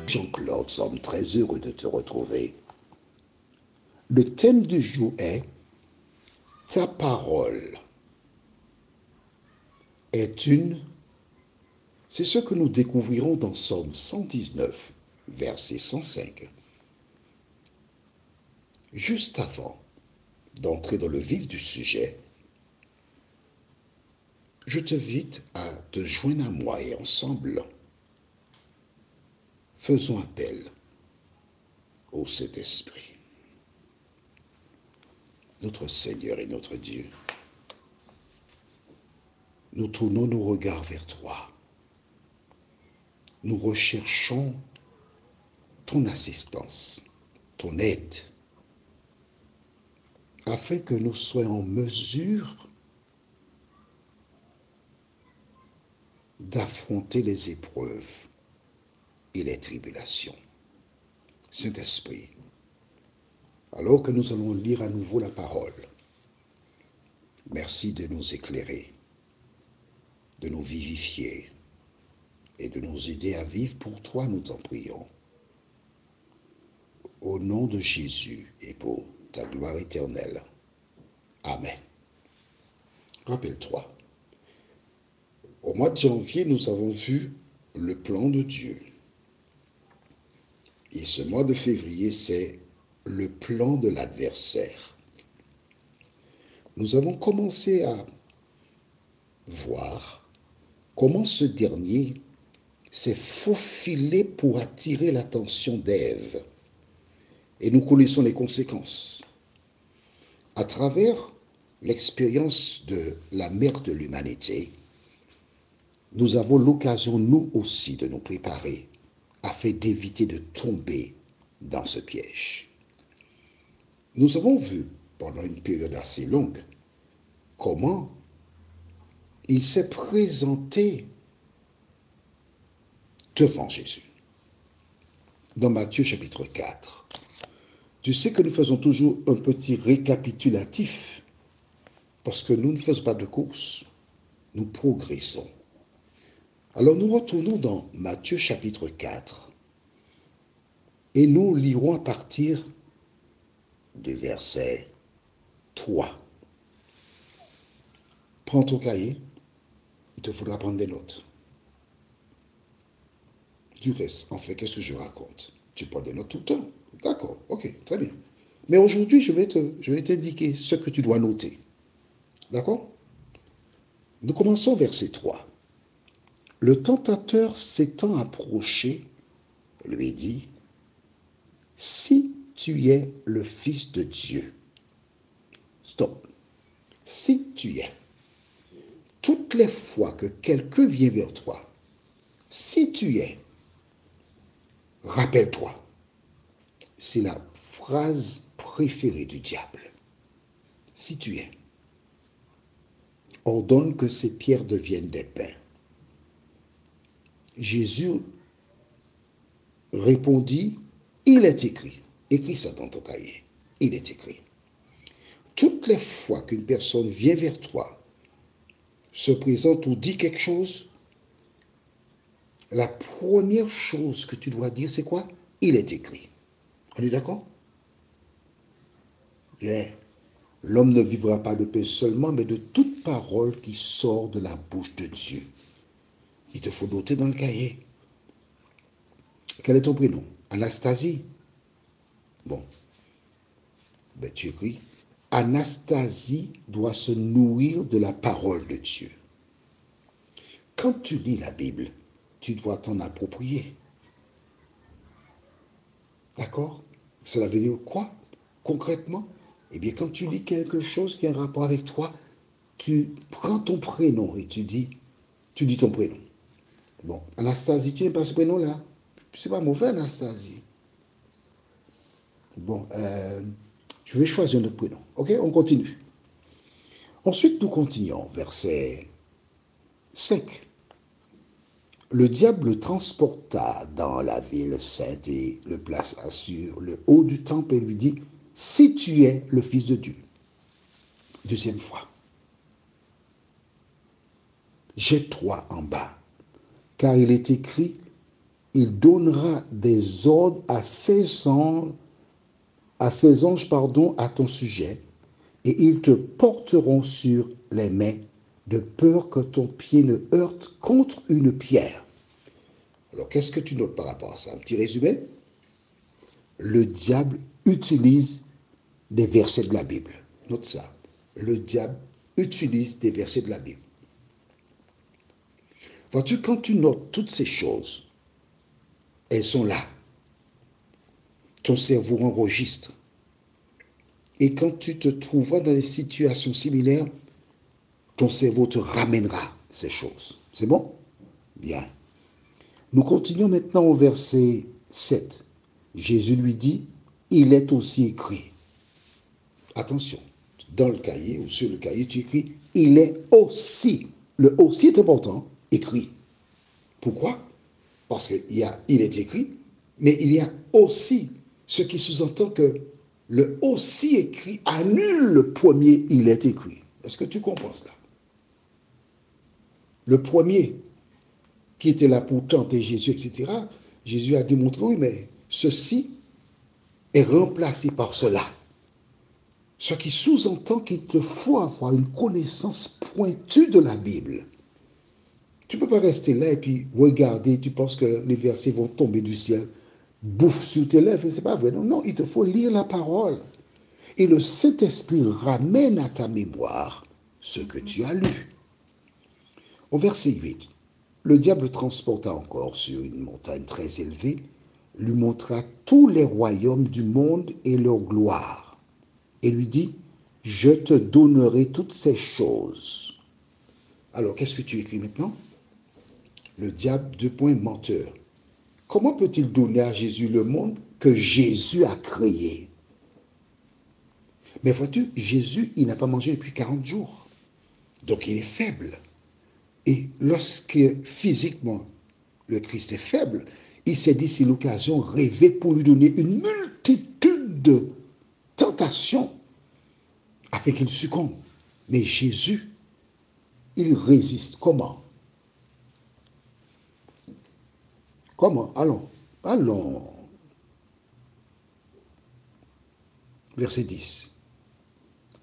Jean-Claude, sommes très heureux de te retrouver. Le thème du jour est Ta parole est une. C'est ce que nous découvrirons dans Psaume 119, verset 105. Juste avant d'entrer dans le vif du sujet, je t'invite à te joindre à moi et ensemble, faisons appel au Saint-Esprit. Notre Seigneur et notre Dieu, nous tournons nos regards vers toi. Nous recherchons ton assistance, ton aide, afin que nous soyons en mesure d'affronter les épreuves et les tribulations. Saint-Esprit, alors que nous allons lire à nouveau la parole, merci de nous éclairer, de nous vivifier et de nous aider à vivre pour toi, nous t'en prions. Au nom de Jésus et pour ta gloire éternelle. Amen. Rappelle-toi, au mois de janvier, nous avons vu le plan de Dieu. Et ce mois de février, c'est le plan de l'adversaire. Nous avons commencé à voir comment ce dernier s'est faufilé pour attirer l'attention d'Ève. Et nous connaissons les conséquences. À travers l'expérience de la mère de l'humanité, nous avons l'occasion, nous aussi, de nous préparer afin d'éviter de tomber dans ce piège. Nous avons vu, pendant une période assez longue, comment il s'est présenté devant Jésus. Dans Matthieu chapitre 4, tu sais que nous faisons toujours un petit récapitulatif, parce que nous ne faisons pas de course, nous progressons. Alors nous retournons dans Matthieu chapitre 4 et nous lirons à partir du verset 3. Prends ton cahier, il te faudra prendre des notes. Du reste, en fait, qu'est-ce que je raconte? Tu prends des notes tout le temps. D'accord, ok, très bien. Mais aujourd'hui, je vais t'indiquer ce que tu dois noter. D'accord? Nous commençons verset 3. Le tentateur s'étant approché, lui dit, « Si tu es le Fils de Dieu. » Stop. Si tu es. Toutes les fois que quelqu'un vient vers toi, si tu es, rappelle-toi. C'est la phrase préférée du diable. Si tu es. Ordonne que ces pierres deviennent des pains. Jésus répondit, il est écrit. Écris ça dans ton cahier. Il est écrit. Toutes les fois qu'une personne vient vers toi, se présente ou dit quelque chose, la première chose que tu dois dire, c'est quoi? Il est écrit. On est d'accord? Bien. L'homme ne vivra pas de pain seulement, mais de toute parole qui sort de la bouche de Dieu. Il te faut noter dans le cahier. Quel est ton prénom? Anastasie. Bon. Ben, tu écris. Anastasie doit se nourrir de la parole de Dieu. Quand tu lis la Bible, tu dois t'en approprier. D'accord? Cela veut dire quoi? Concrètement, eh bien, quand tu lis quelque chose qui a un rapport avec toi, tu prends ton prénom et tu dis ton prénom. Bon, Anastasie, tu n'aimes pas ce prénom-là? C'est pas mauvais, Anastasie. Bon, je vais choisir un autre prénom. Ok, on continue. Ensuite, nous continuons, verset 5. Le diable le transporta dans la ville sainte et le plaça sur le haut du temple et lui dit, « Si tu es le Fils de Dieu. » Deuxième fois. « Jette-toi en bas, car il est écrit, il donnera des ordres à ses anges, à ton sujet, et ils te porteront sur les mains, de peur que ton pied ne heurte contre une pierre. Alors, qu'est-ce que tu notes par rapport à ça? Un petit résumé? Le diable utilise des versets de la Bible. Note ça. Le diable utilise des versets de la Bible. Vois-tu, quand tu notes toutes ces choses, elles sont là. Ton cerveau enregistre. Et quand tu te trouveras dans des situations similaires, ton cerveau te ramènera ces choses. C'est bon? Bien. Nous continuons maintenant au verset 7. Jésus lui dit, il est aussi écrit. Attention, dans le cahier ou sur le cahier, tu écris, il est aussi. Le aussi est important, écrit. Pourquoi? Parce qu'il est écrit, mais il y a aussi, ce qui sous-entend que le aussi écrit annule le premier, il est écrit. Est-ce que tu comprends cela? Le premier, qui était là pour tenter Jésus, etc., Jésus a démontré, oui, mais ceci est remplacé par cela. Ce qui sous-entend qu'il te faut avoir une connaissance pointue de la Bible. Tu ne peux pas rester là et puis regarder, tu penses que les versets vont tomber du ciel, bouffe sur tes lèvres, c'est pas vrai. Non, non, il te faut lire la parole. Et le Saint-Esprit ramène à ta mémoire ce que tu as lu. Au verset 8, le diable transporta encore sur une montagne très élevée, lui montra tous les royaumes du monde et leur gloire, et lui dit, je te donnerai toutes ces choses. Alors, qu'est-ce que tu écris maintenant? Le diable, menteur. Comment peut-il donner à Jésus le monde que Jésus a créé? Mais vois-tu, Jésus, il n'a pas mangé depuis 40 jours. Donc, il est faible. Et lorsque physiquement, le Christ est faible, il s'est dit, c'est l'occasion rêvée pour lui donner une multitude de tentations afin qu'il succombe. Mais Jésus, il résiste. Comment? Comment? Allons. Verset 10.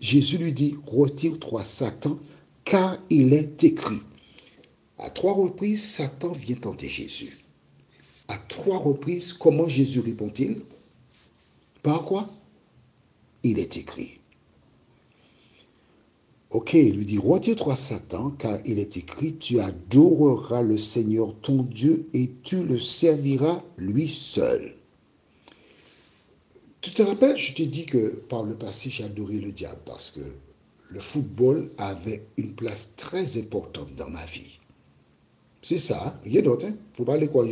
Jésus lui dit, retire-toi, Satan, car il est écrit. À 3 reprises, Satan vient tenter Jésus. À 3 reprises, comment Jésus répond-il? Par quoi? Il est écrit. Ok, il lui dit, retire-toi, Satan, car il est écrit, tu adoreras le Seigneur ton Dieu et tu le serviras lui seul. Tu te rappelles, je t'ai dit que par le passé, j'ai adoré le diable parce que le football avait une place très importante dans ma vie. C'est ça, hein? Rien d'autre. Il ne faut pas aller quoi,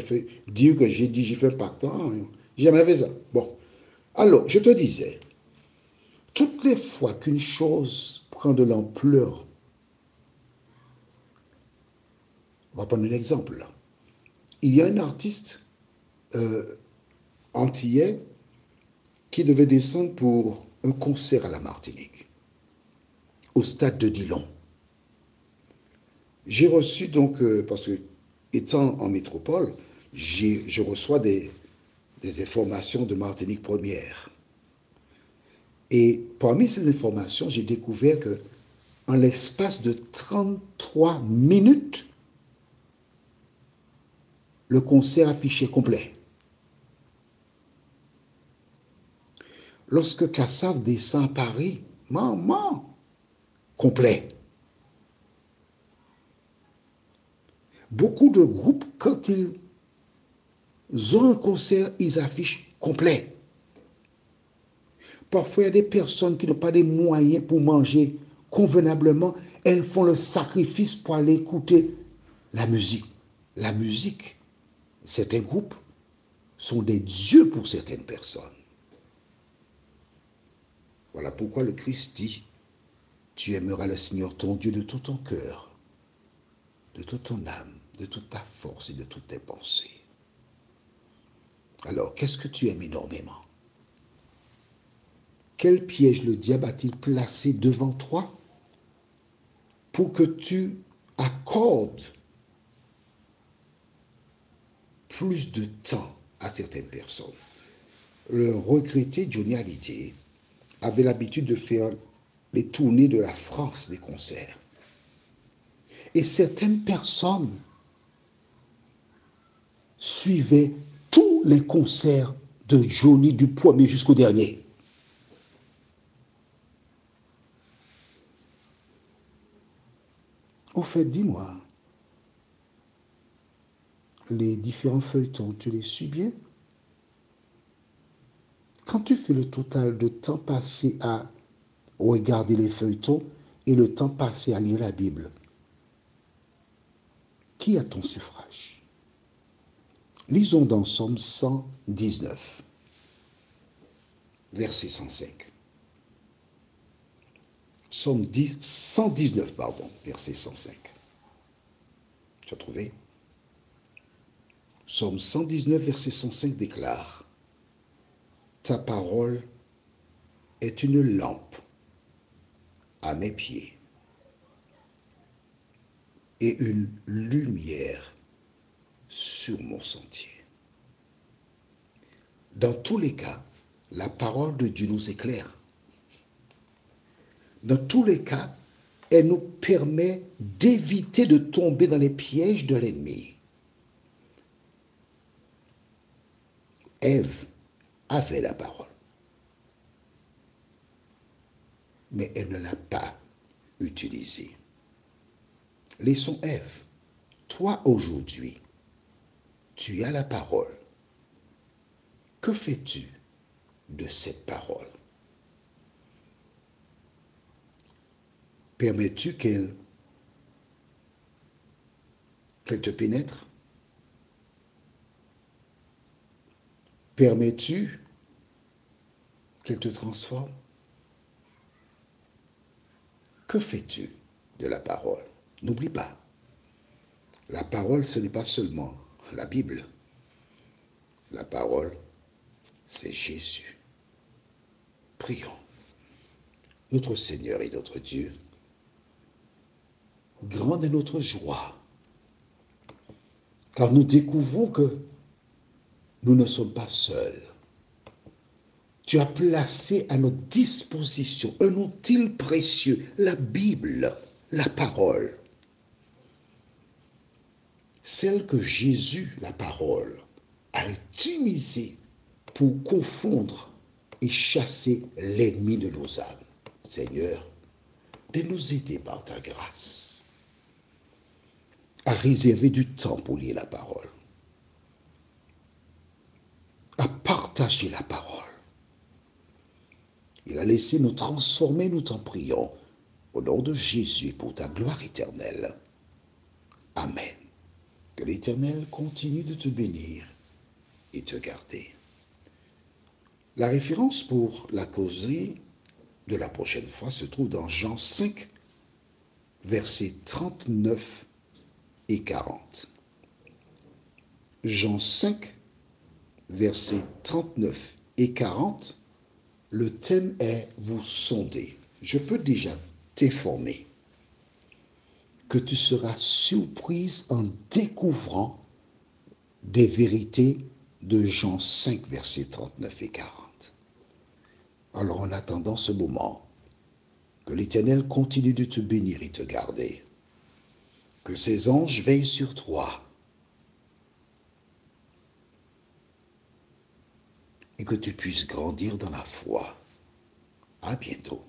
dire que j'ai dit, j'ai fait un pacte. J'ai jamais fait ça. Bon. Alors, je te disais, toutes les fois qu'une chose prend de l'ampleur, on va prendre un exemple. Il y a un artiste antillais qui devait descendre pour un concert à la Martinique, au stade de Dillon. J'ai reçu donc, parce que étant en métropole, je reçois des informations de Martinique Première. Et parmi ces informations, j'ai découvert que en l'espace de 33 minutes, le concert affiché complet. Lorsque Kassav descend à Paris, maman, complet. Beaucoup de groupes, quand ils ont un concert, ils affichent complet. Parfois, il y a des personnes qui n'ont pas les moyens pour manger convenablement. Elles font le sacrifice pour aller écouter la musique. La musique, certains groupes sont des dieux pour certaines personnes. Voilà pourquoi le Christ dit, tu aimeras le Seigneur ton Dieu de tout ton cœur, de toute ton âme, de toute ta force et de toutes tes pensées. Alors, qu'est-ce que tu aimes énormément? Quel piège le diable a-t-il placé devant toi pour que tu accordes plus de temps à certaines personnes. Le regretté Johnny Hallyday avait l'habitude de faire les tournées de la France des concerts. Et certaines personnes suivaient tous les concerts de Johnny du premier jusqu'au dernier. Au fait, dis-moi, les différents feuilletons, tu les suis bien? Quand tu fais le total de temps passé à regarder les feuilletons et le temps passé à lire la Bible, qui a ton suffrage? Lisons dans Somme 119, verset 105. Somme 119, verset 105. Tu as trouvé? Somme 119, verset 105 déclare: Ta parole est une lampe à mes pieds et une lumière sur mon sentier. Dans tous les cas, la parole de Dieu nous éclaire. Dans tous les cas, elle nous permet d'éviter de tomber dans les pièges de l'ennemi. Ève avait la parole, mais elle ne l'a pas utilisée. Laissons Ève. Toi aujourd'hui, tu as la parole. Que fais-tu de cette parole? Permets-tu qu'elle te pénètre? Permets-tu qu'elle te transforme? Que fais-tu de la parole? N'oublie pas, la parole, ce n'est pas seulement la Bible. La parole, c'est Jésus. Prions. Notre Seigneur et notre Dieu, grande est notre joie, car nous découvrons que nous ne sommes pas seuls. Tu as placé à notre disposition un outil précieux, la Bible, la parole. Celle que Jésus, la parole, a utilisée pour confondre et chasser l'ennemi de nos âmes. Seigneur, de nous aider par ta grâce à réserver du temps pour lire la parole, à partager la parole. Il a laissé nous transformer, nous t'en prions, au nom de Jésus, pour ta gloire éternelle. Amen. Que l'Éternel continue de te bénir et te garder. La référence pour la causerie de la prochaine fois se trouve dans Jean 5, versets 39 et 40. Jean 5, versets 39 et 40, le thème est « Vous sonder ». Je peux déjà t'informer que tu seras surprise en découvrant des vérités de Jean 5, versets 39 et 40. Alors en attendant ce moment, que l'Éternel continue de te bénir et te garder, que ses anges veillent sur toi, et que tu puisses grandir dans la foi. À bientôt.